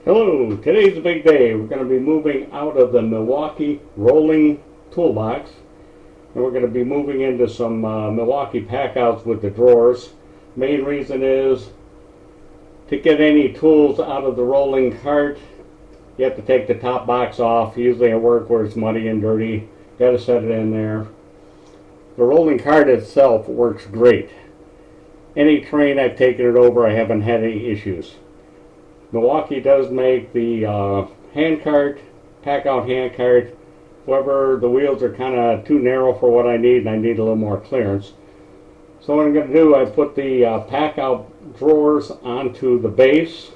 Hello, today's a big day. We're going to be moving out of the Milwaukee Rolling Toolbox, and we're going to be moving into some Milwaukee Packouts with the drawers. Main reason is to get any tools out of the rolling cart, you have to take the top box off. Usually at work where it's muddy and dirty, got to set it in there. The rolling cart itself works great. Any train I've taken it over, I haven't had any issues. Milwaukee does make the hand cart, pack-out hand cart. However, the wheels are kind of too narrow for what I need, and I need a little more clearance. So what I'm going to do, I put the pack-out drawers onto the base,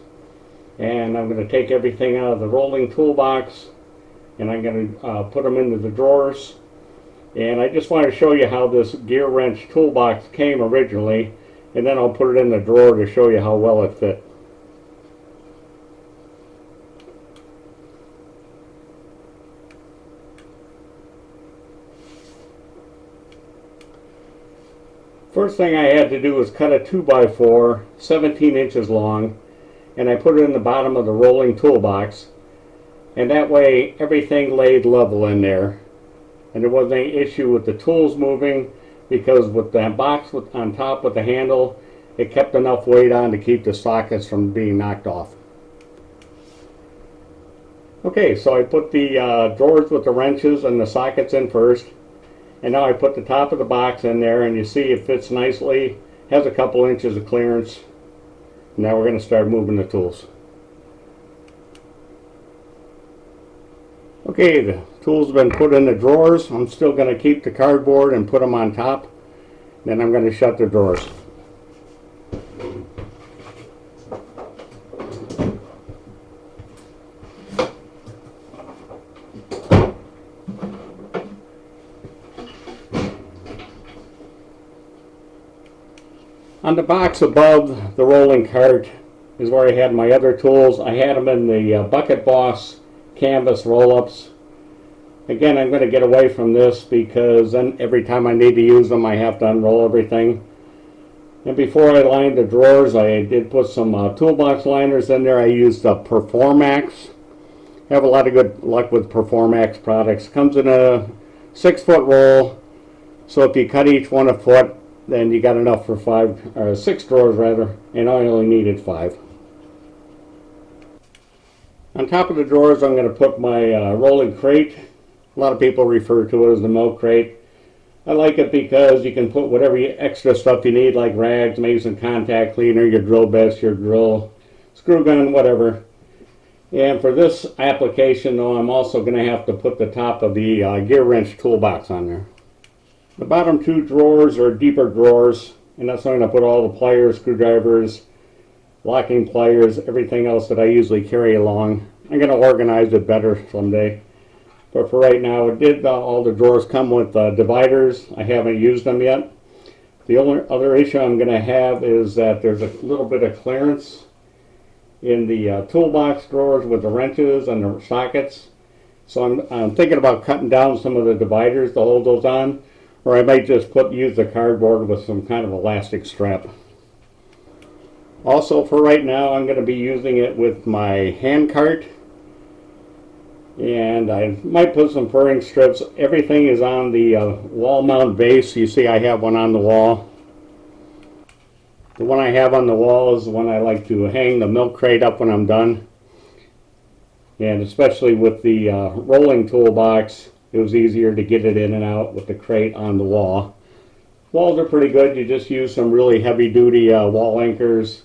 and I'm going to take everything out of the rolling toolbox, and I'm going to put them into the drawers. And I just want to show you how this gear wrench toolbox came originally, and then I'll put it in the drawer to show you how well it fit. First thing I had to do was cut a 2x4, 17 inches long, and I put it in the bottom of the rolling toolbox, and that way everything laid level in there, and there wasn't any issue with the tools moving, because with that box on top with the handle, it kept enough weight on to keep the sockets from being knocked off. Okay, so I put the drawers with the wrenches and the sockets in first. And now I put the top of the box in there, and you see it fits nicely, has a couple inches of clearance. Now we're going to start moving the tools. Okay, the tools have been put in the drawers. I'm still going to keep the cardboard and put them on top. Then I'm going to shut the drawers. On the box above the rolling cart is where I had my other tools. I had them in the Bucket Boss canvas roll-ups. Again, I'm going to get away from this because then every time I need to use them, I have to unroll everything. And before I lined the drawers, I did put some toolbox liners in there. I used the Performax. I have a lot of good luck with Performax products. Comes in a 6-foot roll, so if you cut each one a foot, then you got enough for 6 drawers rather, and I only needed 5. On top of the drawers, I'm going to put my rolling crate. A lot of people refer to it as the milk crate. I like it because you can put whatever extra stuff you need, like rags, maybe some contact cleaner, your drill bits, your drill, screw gun, whatever. And for this application, though, I'm also going to have to put the top of the gear wrench toolbox on there. The bottom 2 drawers are deeper drawers, and that's where I'm going to put all the pliers, screwdrivers, locking pliers, everything else that I usually carry along. I'm going to organize it better someday. But for right now, all the drawers come with dividers. I haven't used them yet. The only other issue I'm going to have is that there's a little bit of clearance in the toolbox drawers with the wrenches and the sockets. So I'm thinking about cutting down some of the dividers to hold those on. Or I might just use the cardboard with some kind of elastic strap. Also, for right now, I'm going to be using it with my hand cart. And I might put some furring strips. Everything is on the wall mount base. You see I have one on the wall. The one I have on the wall is the one I like to hang the milk crate up when I'm done. And especially with the rolling toolbox, it was easier to get it in and out with the crate on the wall. Walls are pretty good. You just use some really heavy-duty wall anchors,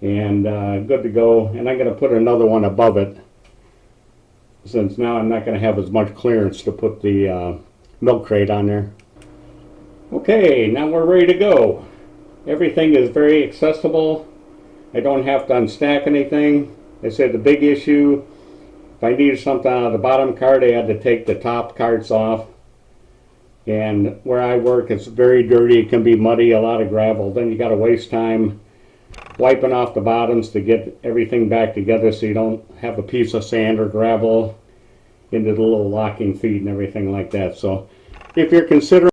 and good to go. And I'm going to put another one above it, since now I'm not going to have as much clearance to put the milk crate on there. Okay, now we're ready to go. Everything is very accessible. I don't have to unstack anything. I said the big issue, if I needed something out of the bottom cart, I had to take the top carts off. And where I work, it's very dirty. It can be muddy, a lot of gravel. Then you got to waste time wiping off the bottoms to get everything back together so you don't have a piece of sand or gravel into the little locking feet and everything like that. So if you're considering